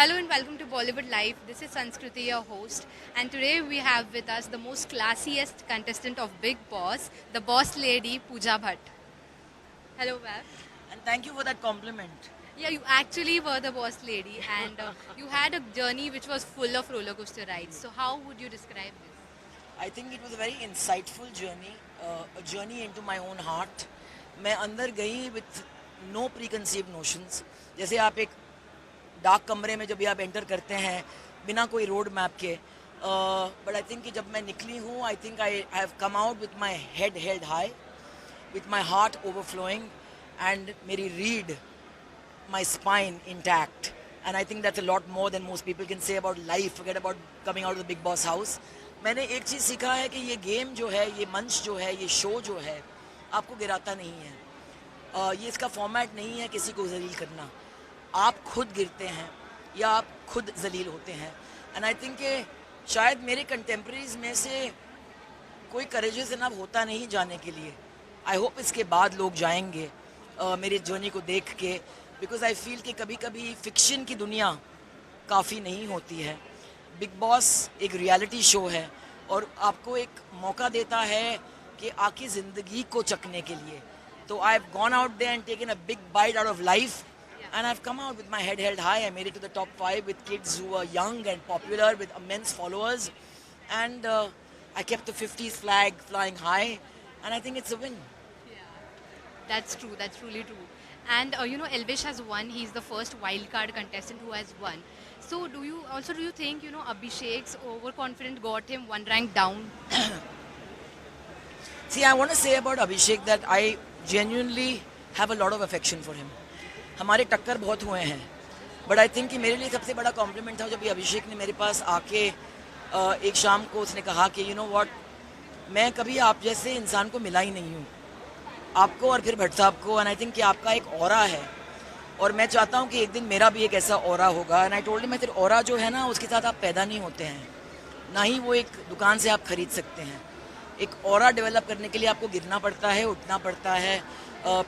Hello and welcome to Bollywood Live. This is Sanskriti, your host, and today we have with us the most classiest contestant of Bigg Boss, the boss lady Pooja Bhatt. Hello, ma'am. And thank you for that compliment. Yeah, you actually were the boss lady, and you had a journey which was full of roller coaster rides. So, how would you describe this? I think it was a very insightful journey, a journey into my own heart. मैं अंदर गई with no preconceived notions. जैसे आप एक dark कमरे में जब भी आप एंटर करते हैं बिना कोई रोड मैप के, बट आई थिंक कि जब मैं निकली हूँ, I think I have come out with my head held high, with my heart overflowing and मेरी रीड, my spine intact. And I think that's a lot more than most people can say about life, forget about coming out of the Bigg Boss house. मैंने एक चीज़ सीखा है कि ये game जो है, ये मंच जो है, ये शो जो है, आपको गिराता नहीं है. ये इसका फॉर्मेट नहीं है किसी को जलील करना. आप खुद गिरते हैं या आप खुद जलील होते हैं. एंड आई थिंक कि शायद मेरे कंटेम्प्रेरीज में से कोई करेजेस इनफ होता नहीं जाने के लिए. आई होप इसके बाद लोग जाएंगे मेरी जर्नी को देख के, बिकॉज आई फील कि कभी कभी फिक्शन की दुनिया काफ़ी नहीं होती है. बिग बॉस एक रियलिटी शो है और आपको एक मौका देता है कि आके ज़िंदगी को चखने के लिए. तो I have gone out there and taken a big bite out of life. And I've come out with my head held high. I made it to the top 5 with kids who were young and popular with immense followers. And I kept the 50s flag flying high. And I think it's a win. Yeah, that's true. That's truly true. And Elvish has won. He's the first wildcard contestant who has won. So do you think, Abhishek's overconfidence got him one rank down? See, I want to say about Abhishek that I genuinely have a lot of affection for him. हमारे टक्कर बहुत हुए हैं, but I think कि मेरे लिए सबसे बड़ा कॉम्प्लीमेंट था जब भी अभिषेक ने मेरे पास आके एक शाम को उसने कहा कि यू नो व्हाट, मैं कभी आप जैसे इंसान को मिला ही नहीं हूँ, आपको और फिर भट्ट साहब को. एंड आई थिंक कि आपका एक ऑरा है और मैं चाहता हूँ कि एक दिन मेरा भी एक ऐसा ऑरा होगा. एंड आई टोल्ड हिम, फिर ऑरा जो है ना, उसके साथ आप पैदा नहीं होते हैं, ना ही वो एक दुकान से आप खरीद सकते हैं. एक ऑरा डेवलप करने के लिए आपको गिरना पड़ता है, उठना पड़ता है,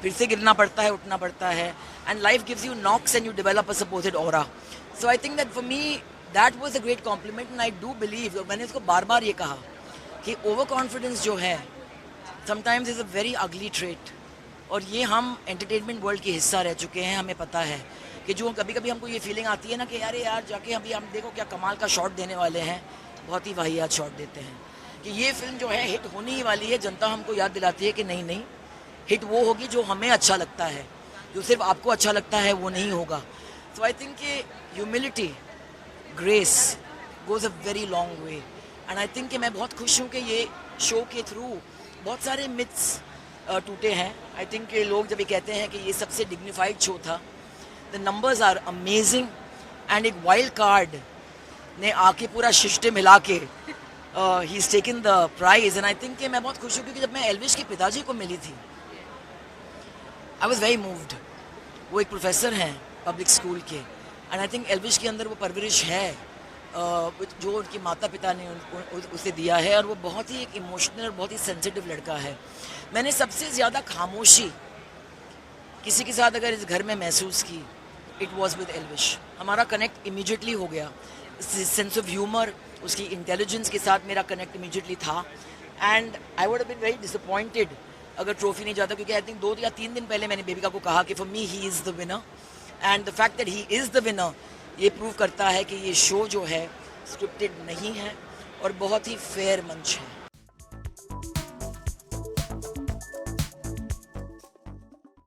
फिर से गिरना पड़ता है, उठना पड़ता है. And life gives you knocks and you develop a supposed aura. So I think that for me that was a great compliment. And I do believe, मैंने इसको बार बार ये कहा कि ओवर कॉन्फिडेंस जो है sometimes is a very ugly trait. और ये हम एंटरटेनमेंट वर्ल्ड की हिस्सा रह चुके हैं. हमें पता है कि जो कभी कभी हमको ये फीलिंग आती है ना कि यार जाके अभी हम देखो क्या कमाल का शॉट देने वाले हैं, बहुत ही वाहियात शॉट देते हैं, कि ये फिल्म जो है हिट होने ही वाली है. जनता हमको याद दिलाती है कि नहीं, हिट वो होगी जो हमें अच्छा लगता है, जो सिर्फ आपको अच्छा लगता है वो नहीं होगा. सो आई थिंक कि humility, grace goes a very long way. And I think कि मैं बहुत खुश हूँ कि ये शो के थ्रू बहुत सारे मिथ्स टूटे हैं. आई थिंक कि लोग जब ये कहते हैं कि ये सबसे डिग्निफाइड शो था, the numbers are amazing. And एक वाइल्ड कार्ड ने आके पूरा शिष्टे मिला के ही is taken the prize. And I think कि मैं बहुत खुश हूँ क्योंकि जब मैं एल्विश के पिताजी को मिली थी, आई वॉज वेरी मूव्ड. वो एक प्रोफेसर हैं पब्लिक स्कूल के, एंड आई थिंक एल्विश के अंदर वो परवरिश है जो उनके माता पिता ने उसे दिया है. और वो बहुत ही एक इमोशनल और बहुत ही सेंसिटिव लड़का है. मैंने सबसे ज़्यादा खामोशी किसी के साथ अगर इस घर में महसूस की, इट वॉज विद एल्विश. हमारा कनेक्ट इमीडिएटली हो गया. सेंस ऑफ ह्यूमर, उसकी इंटेलिजेंस के साथ मेरा कनेक्ट इमीडिएटली था. And I would have been very disappointed अगर ट्रॉफी नहीं जाता, क्योंकि आई थिंक 2 या 3 दिन पहले मैंने बेबिका को कहा कि for me he is the winner. And the fact that he is the winner, ये प्रूव करता है कि ये शो जो है स्क्रिप्टेड नहीं है और बहुत ही फेयर मंच है.